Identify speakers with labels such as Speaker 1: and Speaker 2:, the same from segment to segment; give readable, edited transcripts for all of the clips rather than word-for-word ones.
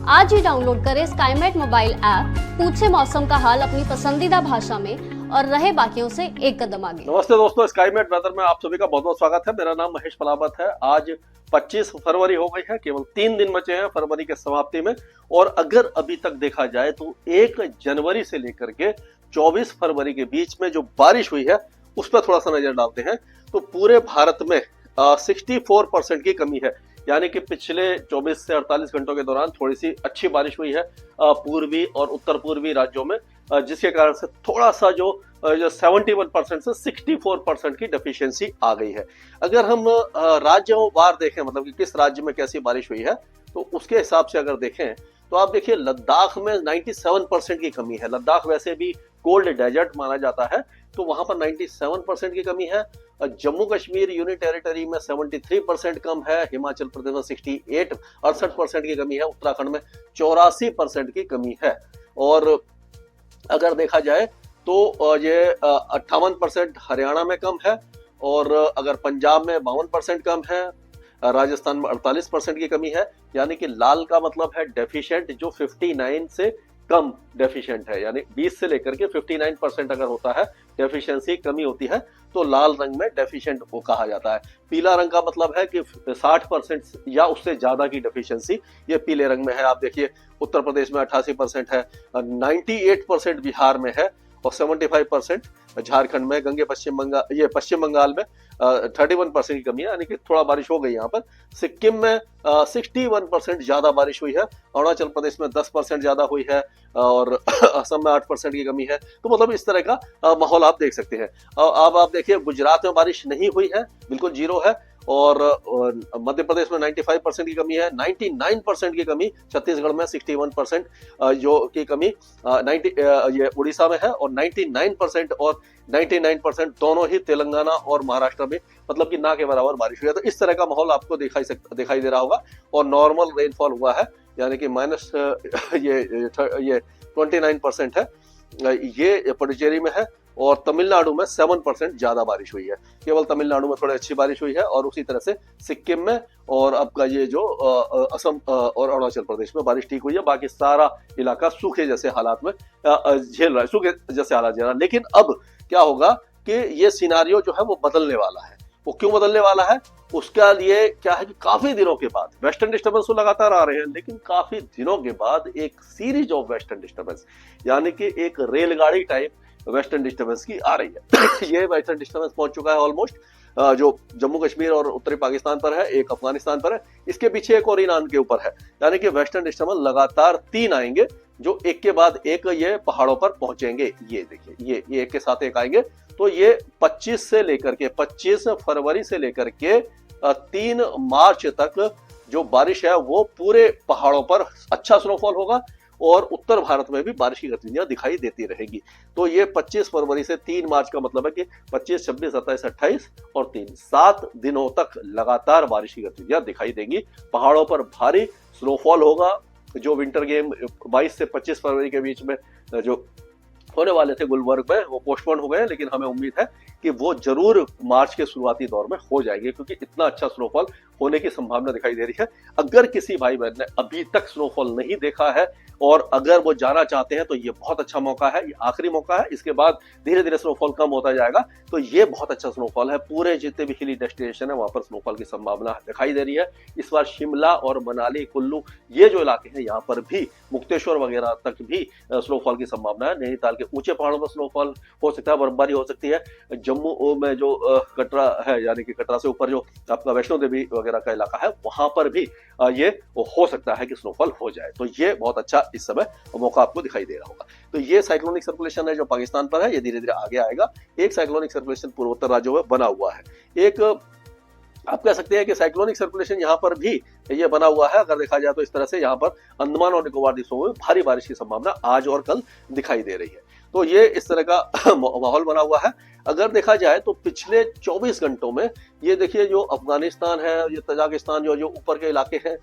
Speaker 1: आज ही डाउनलोड करें Skymet mobile app, पूछे मौसम का हाल अपनी पसंदीदा भाषा में और रहे बाकियों से एक कदम आगे।
Speaker 2: नमस्ते दोस्तों, स्काईमेट वेदर में आप सभी का बहुत बहुत स्वागत है। मेरा नाम महेश पलावत है। आज 25 फरवरी हो गई है, केवल 3 दिन बचे हैं फरवरी के समाप्ति में। और अगर अभी तक देखा जाए तो 1 जनवरी से लेकर के 24 फरवरी के बीच में जो बारिश हुई है उस पर थोड़ा सा नजर डालते हैं तो पूरे भारत में 64% की कमी है। यानी कि पिछले 24 से 48 घंटों के दौरान थोड़ी सी अच्छी बारिश हुई है पूर्वी और उत्तर पूर्वी राज्यों में, जिसके कारण से थोड़ा सा जो 71% से 64% की डेफिशिएंसी आ गई है। अगर हम राज्यों वार देखें, मतलब कि किस राज्य में कैसी बारिश हुई है, तो उसके हिसाब से अगर देखें तो आप देखिए लद्दाख में 97% की कमी है। लद्दाख वैसे भी कोल्ड डेजर्ट माना जाता है, तो वहां पर 97% की कमी है। जम्मू कश्मीर यूनियन टेरिटरी में 73% कम है। हिमाचल प्रदेश में 68% की कमी है। उत्तराखंड में 84% की कमी है। और अगर देखा जाए तो ये 58% हरियाणा में कम है। और अगर पंजाब में 52% कम है। राजस्थान में 48% की कमी है। यानी कि लाल का मतलब है डेफिशिएंट, जो 59 से कम डेफिशिएंट है। यानी 20 से लेकर के 59% अगर होता है डेफिशिएंसी, कमी होती है, तो लाल रंग में डेफिशिएंट को कहा जाता है। पीला रंग का मतलब है कि 60% या उससे ज्यादा की डेफिशिएंसी, ये पीले रंग में है। आप देखिए उत्तर प्रदेश में 88% है, 98% बिहार में है और 75% झारखंड में, गंगे पश्चिम बंगाल में 31% की कमी है। यानी कि थोड़ा बारिश हो गई यहाँ पर। सिक्किम में 61% ज्यादा बारिश हुई है। अरुणाचल प्रदेश में 10% ज्यादा हुई है और असम में 8% की कमी है। तो मतलब इस तरह का माहौल आप देख सकते हैं। अब आप देखिए गुजरात में बारिश नहीं हुई है, बिल्कुल जीरो है। और मध्य प्रदेश में 95% की कमी है। 99% की कमी छत्तीसगढ़ में, 61% जो की कमी ये उड़ीसा में है। और 99% और 99% दोनों ही तेलंगाना और महाराष्ट्र में, मतलब कि ना के बराबर बारिश हुई है। तो इस तरह का माहौल आपको दिखाई दे रहा होगा। और नॉर्मल रेनफॉल हुआ है, यानी कि माइनस ये 29% है, ये पुडुचेरी में है। और तमिलनाडु में 7% ज्यादा बारिश हुई है। केवल तमिलनाडु में थोड़ी अच्छी बारिश हुई है। और उसी तरह से सिक्किम में और आपका ये जो असम और अरुणाचल प्रदेश में बारिश ठीक हुई है। बाकी सारा इलाका सूखे जैसे हालात में झेल रहा है, सूखे जैसे हालात झेल रहा है। लेकिन अब क्या होगा कि ये सिनारियो जो है वो बदलने वाला है। वो क्यों बदलने वाला है, उसका लिए क्या है कि काफी दिनों के बाद वेस्टर्न डिस्टर्बेंस तो लगातार आ रहे हैं, लेकिन काफी दिनों के बाद एक सीरीज ऑफ वेस्टर्न डिस्टर्बेंस, यानी कि एक रेलगाड़ी टाइप वेस्टर्न डिस्टर्बेंस की आ रही है। ये वेस्टर्न डिस्टर्बेंस पहुंच चुका है ऑलमोस्ट, जो जम्मू कश्मीर और उत्तरी पाकिस्तान पर है, एक अफगानिस्तान पर है, इसके पीछे एक और ईरान के ऊपर है। यानी कि वेस्टर्न डिस्टर्बेंस लगातार 3 आएंगे, जो एक के बाद एक ये पहाड़ों पर पहुंचेंगे। ये देखिए, ये एक के साथ एक आएंगे। तो ये 25 फरवरी से लेकर के 3 मार्च तक जो बारिश है वो पूरे पहाड़ों पर अच्छा स्नोफॉल होगा। और उत्तर भारत में भी बारिश की गतिविधियां दिखाई देती रहेगी। तो ये 25 फरवरी से 3 मार्च का मतलब है कि 25, 26, 27, 28 और 3 7 दिनों तक लगातार बारिश की गतिविधियां दिखाई देंगी। पहाड़ों पर भारी स्नोफॉल होगा। जो विंटर गेम 22 से 25 फरवरी के बीच में जो होने वाले थे गुलबर्ग में, वो पोस्टपोन हो गए। लेकिन हमें उम्मीद है कि वो जरूर मार्च के शुरुआती दौर में हो जाएंगे, क्योंकि इतना अच्छा स्नोफॉल होने की संभावना दिखाई दे रही है। अगर किसी भाई बहन ने अभी तक स्नोफॉल नहीं देखा है और अगर वो जाना चाहते हैं, तो ये बहुत अच्छा मौका है। ये आखिरी मौका है, इसके बाद धीरे धीरे स्नोफॉल कम होता जाएगा। तो ये बहुत अच्छा स्नोफॉल है। पूरे जितने भी हिली डेस्टिनेशन है वहां पर स्नोफॉल की संभावना दिखाई दे रही है। इस बार शिमला और मनाली, कुल्लू, ये जो इलाके हैं यहाँ पर भी, मुक्तेश्वर वगैरह तक भी स्नोफॉल की संभावना है। नैनीताल के ऊंचे पहाड़ों पर स्नोफॉल हो सकता है, बर्फबारी हो सकती है। जम्मू में जो कटरा है, यानी कि कटरा से ऊपर जो आपका वैष्णो देवी वगैरह का इलाका है, वहां पर भी ये हो सकता है कि स्नोफॉल हो जाए। तो ये बहुत अच्छा इस समय मौका आपको दिखाई दे रहा होगा। तो ये साइक्लोनिक सर्कुलेशन है जो पाकिस्तान पर है, ये धीरे धीरे आगे आएगा। एक साइक्लोनिक सर्कुलेशन पूर्वोत्तर राज्यों में बना हुआ है। एक आप कह सकते हैं कि साइक्लोनिक सर्कुलेशन यहाँ पर भी ये बना हुआ है। अगर देखा जाए तो इस तरह से यहाँ पर अंडमान और निकोबार द्वीपों में भारी बारिश की संभावना आज और कल दिखाई दे रही है। तो ये इस तरह का माहौल बना हुआ है। अगर देखा जाए तो पिछले 24 घंटों में ये देखिए, जो अफगानिस्तान है, ये तजाकिस्तान, जो ऊपर के इलाके हैं,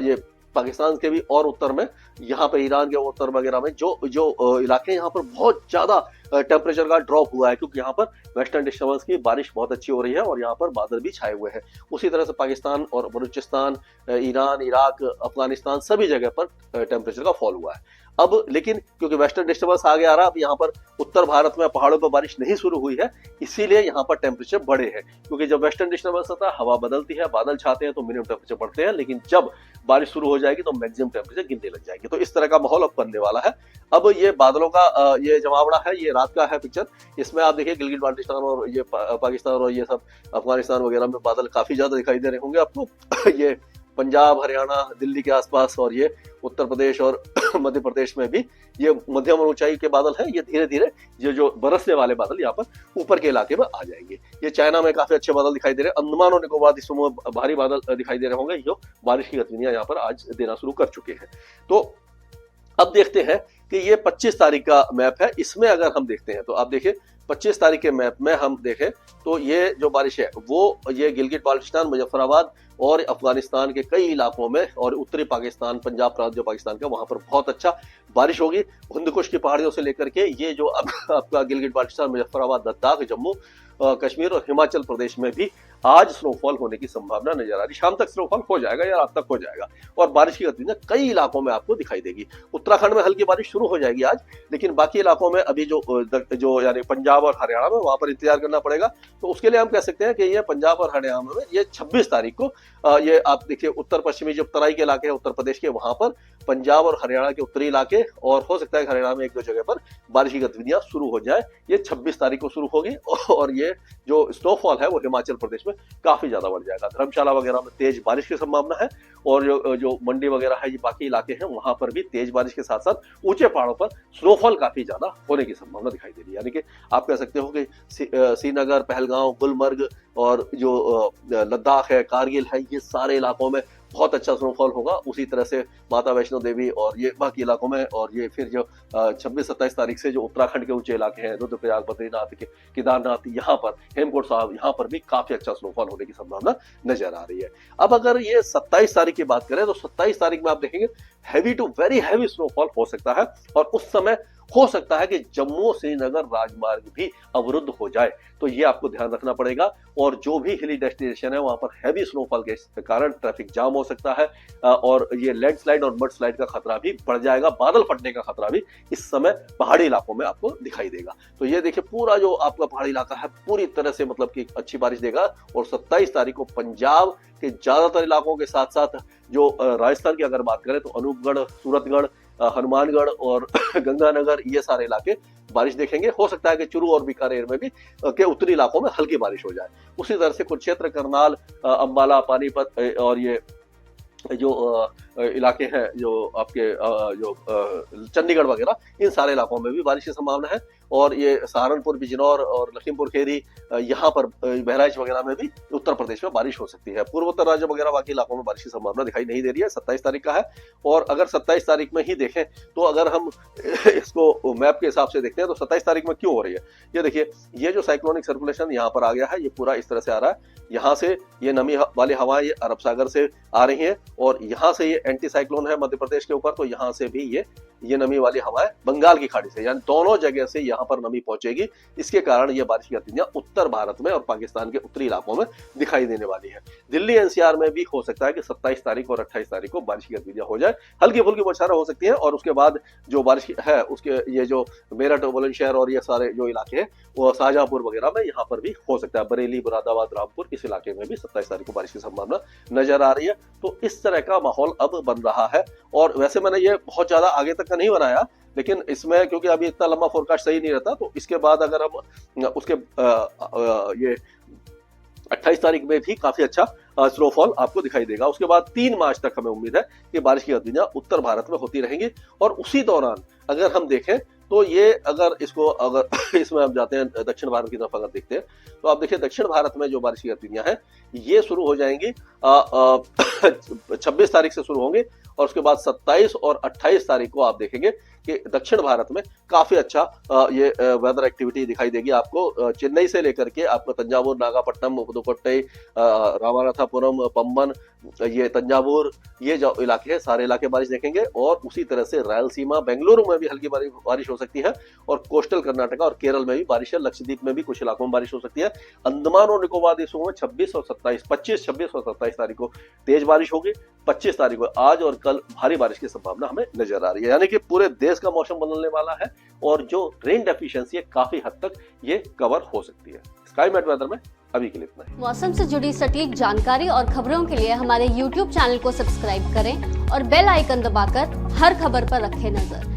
Speaker 2: ये पाकिस्तान के भी और उत्तर में, यहाँ पे ईरान के उत्तर वगैरह में जो इलाके यहाँ पर बहुत ज्यादा टेम्परेचर का ड्रॉप हुआ है, क्योंकि यहाँ पर वेस्टर्न डिस्टर्बेंस की बारिश बहुत अच्छी हो रही है और यहाँ पर बादल भी छाए हुए हैं। उसी तरह से पाकिस्तान और बलूचिस्तान, ईरान, इराक, अफगानिस्तान सभी जगह पर टेम्परेचर का फॉल हुआ है। अब लेकिन क्योंकि वेस्टर्न डिस्टर्बेंस आगे आ रहा है, अब यहाँ पर उत्तर भारत में पहाड़ों पर बारिश नहीं शुरू हुई है, इसीलिए यहाँ पर टेम्परेचर बढ़े हैं। क्योंकि जब वेस्टर्न डिस्टर्बेंस आता है, हवा बदलती है, बादल छाते हैं, तो मिनिमम टेम्परेचर बढ़ते हैं, लेकिन जब बारिश शुरू हो जाएगी तो मैक्सिमम टेम्परेचर गिरने लग जाएगी। तो इस तरह का माहौल अब बनने वाला है। अब ये बादलों का ये जमावड़ा है, ये रात का है पिक्चर। इसमें आप देखिए गिलगित बाल्टिस्तान और ये पाकिस्तान और ये सब अफगानिस्तान वगैरह में बादल काफी ज्यादा दिखाई दे रहे होंगे आपको। ये पंजाब, हरियाणा, दिल्ली के आसपास और ये उत्तर प्रदेश और मध्य प्रदेश में भी ये मध्यम और ऊंचाई के बादल हैं। ये धीरे धीरे ये जो बरसने वाले बादल यहाँ पर ऊपर के इलाके में आ जाएंगे। ये चाइना में काफी अच्छे बादल दिखाई दे रहे हैं। अंडमान और निकोबार द्वीपों में भारी बादल दिखाई दे रहे होंगे, जो बारिश की गतिविधियां यहाँ पर आज देना शुरू कर चुके हैं। तो अब देखते हैं कि ये 25 तारीख का मैप है। इसमें अगर हम देखते हैं तो आप देखिए 25 तारीख के मैप में हम देखें तो ये जो बारिश है वो ये गिलगित बाल्टिस्तान, मुजफ्फराबाद और अफगानिस्तान के कई इलाकों में और उत्तरी पाकिस्तान, पंजाब प्रांत जो पाकिस्तान का, वहां पर बहुत अच्छा बारिश होगी। हिंद कुश की पहाड़ियों से लेकर के ये जो आपका गिलगित बाल्टिस्तान, मुजफ्फराबाद, लद्दाख, जम्मू कश्मीर और हिमाचल प्रदेश में भी आज स्नोफॉल होने की संभावना नजर आ रही। शाम तक स्नोफॉल हो जाएगा या रात तक हो जाएगा और बारिश की गतिविधियां कई इलाकों में आपको दिखाई देगी। उत्तराखंड में हल्की बारिश शुरू हो जाएगी आज, लेकिन बाकी इलाकों में अभी जो यानी पंजाब और हरियाणा में, वहां पर इंतजार करना पड़ेगा। तो उसके लिए हम कह सकते हैं कि ये पंजाब और हरियाणा में ये 26 तारीख को ये आप देखिए उत्तर पश्चिमी जो तराई के इलाके हैं उत्तर प्रदेश के, वहां पर पंजाब और हरियाणा के उत्तरी इलाके और हो सकता है हरियाणा में एक दो जगह पर बारिश की गतिविधियां शुरू हो जाए। ये 26 तारीख को शुरू होगी और ये जो स्नोफॉल है वो हिमाचल प्रदेश में काफी ज्यादा बढ़ जाएगा। धर्मशाला वगैरह में तेज बारिश की संभावना है और जो मंडी वगैरह है, ये बाकी इलाके हैं, वहां पर भी तेज बारिश के साथ साथ ऊंचे पहाड़ों पर स्नोफॉल काफी ज्यादा होने की संभावना दिखाई दे रही है। यानी कि आप कह सकते हो कि श्रीनगर, पहलगांव, गुलमर्ग और जो लद्दाख है, कारगिल है, ये सारे इलाकों में बहुत अच्छा स्नोफॉल होगा। उसी तरह से माता वैष्णो देवी और ये बाकी इलाकों में, और ये फिर जो 26-27 तारीख से जो उत्तराखंड के ऊंचे इलाके हैं, रुद्रप्रयाग, बद्रीनाथ, केदारनाथ, यहाँ पर हेमकुंड साहब, यहाँ पर भी काफी अच्छा स्नोफॉल होने की संभावना नजर आ रही है। अब अगर ये 27 तारीख की बात करें तो 27 तारीख में आप देखेंगे heavy to very heavy snowfall हो सकता है और उस समय हो सकता है कि जम्मू श्रीनगर राजमार्ग भी अवरुद्ध हो जाए। तो ये आपको ध्यान रखना पड़ेगा और जो भी हिली डेस्टिनेशन है वहां पर हैवी स्नोफॉल के कारण ट्रैफिक जाम हो सकता है और ये लैंडस्लाइड और मडस्लाइड का खतरा भी बढ़ जाएगा। बादल फटने का खतरा भी इस समय पहाड़ी इलाकों में आपको दिखाई देगा। तो ये देखिए पूरा जो आपका पहाड़ी इलाका है पूरी तरह से मतलब कि अच्छी बारिश देगा। और 27 तारीख को पंजाब के ज्यादातर इलाकों के साथ साथ जो राजस्थान की अगर बात करें तो अनूपगढ़, सूरतगढ़, हनुमानगढ़ और गंगानगर, ये सारे इलाके बारिश देखेंगे। हो सकता है कि चूरू और बीकानेर में भी के उत्तरी इलाकों में हल्की बारिश हो जाए। उसी तरह से कुरुक्षेत्र, करनाल, अंबाला, पानीपत और ये जो इलाके हैं जो आपके जो चंडीगढ़ वगैरह, इन सारे इलाकों में भी बारिश की संभावना है। और ये सहारनपुर, बिजनौर और लखीमपुर खेरी, यहाँ पर बहराइच वगैरह में भी उत्तर प्रदेश में बारिश हो सकती है। पूर्वोत्तर राज्य वगैरह बाकी इलाकों में बारिश की संभावना दिखाई नहीं दे रही है। 27 तारीख का है। और अगर 27 तारीख में ही देखें तो अगर हम इसको मैप के हिसाब से देखते हैं तो 27 तारीख में क्यों हो रही है, ये देखिए ये जो साइक्लोनिक सर्कुलेशन यहाँ पर आ गया है, ये पूरा इस तरह से आ रहा है। यहाँ से ये नमी वाली हवाएं ये अरब सागर से आ रही हैं और यहाँ से ये एंटी साइक्लोन है मध्य प्रदेश के ऊपर, तो यहाँ से भी ये नमी वाली हवाएं बंगाल की खाड़ी से, यानी दोनों जगह से यहाँ पर नमी पहुंचेगी। इसके कारण ये बारिश की गतिविधियां उत्तर भारत में और पाकिस्तान के उत्तरी इलाकों में दिखाई देने वाली है। दिल्ली एनसीआर में भी हो सकता है कि 27 तारीख और 28 तारीख को बारिश की गतिविधियां हो जाए। हल्की फुल्की बौछारें हो सकती है और उसके बाद जो बारिश है उसके ये जो मेरठ, बुलंदशहर और ये सारे जो इलाके हैं वो शाहजहांपुर वगैरह में यहाँ पर भी हो सकता है। बरेली, मुरादाबाद, रामपुर, इस इलाके में भी 27 तारीख को बारिश की संभावना नजर आ रही है। तो इस तरह का माहौल अब बन रहा है। और वैसे मैंने ये बहुत ज्यादा आगे तक का नहीं बनाया, लेकिन इसमें क्योंकि अभी इतना लंबा फोरकास्ट सही नहीं रहता, तो इसके बाद अगर हम उसके ये 28 तारीख में भी काफी अच्छा स्नोफॉल आपको दिखाई देगा। उसके बाद 3 मार्च तक हमें उम्मीद है कि बारिश की गतिविधियां उत्तर भारत में होती रहेंगी। और उसी दौरान अगर हम देखें तो ये अगर इसको अगर इसमें हम जाते हैं दक्षिण भारत की तरफ अगर देखते हैं तो आप देखिए दक्षिण भारत में जो बारिश की गतिविधियां हैं ये शुरू हो जाएंगी 26 तारीख से शुरू होंगे और उसके बाद 27 और 28 तारीख को आप देखेंगे कि दक्षिण भारत में काफी अच्छा ये वेदर एक्टिविटी दिखाई देगी आपको। चेन्नई से लेकर के आपको तंजावुर, नागापट्टनम, पुदुकोट्टई, रामानाथापुरम, पम्बन, ये तंजावुर, ये जो इलाके हैं सारे इलाके बारिश देखेंगे। और उसी तरह से रायलसीमा, बेंगलुरु में भी हल्की बारिश हो सकती है और कोस्टल कर्नाटका और केरल में भी बारिश है। लक्षद्वीप में भी कुछ इलाकों में बारिश हो सकती है। अंडमान और निकोबार देशों में 25, 26 और 27 तारीख को तेज बारिश होगी। 25 तारीख को आज और कल भारी बारिश की संभावना हमें नजर आ रही है, यानी कि पूरे देश का मौसम बदलने वाला है और जो रेन डेफिशिएंसी है काफी हद तक ये कवर हो सकती है। स्काईमेट वेदर में अभी के लिए इतना ही।
Speaker 1: मौसम से जुड़ी सटीक जानकारी और खबरों के लिए हमारे YouTube चैनल को सब्सक्राइब करें और बेल आइकन दबाकर हर खबर पर रखें नजर।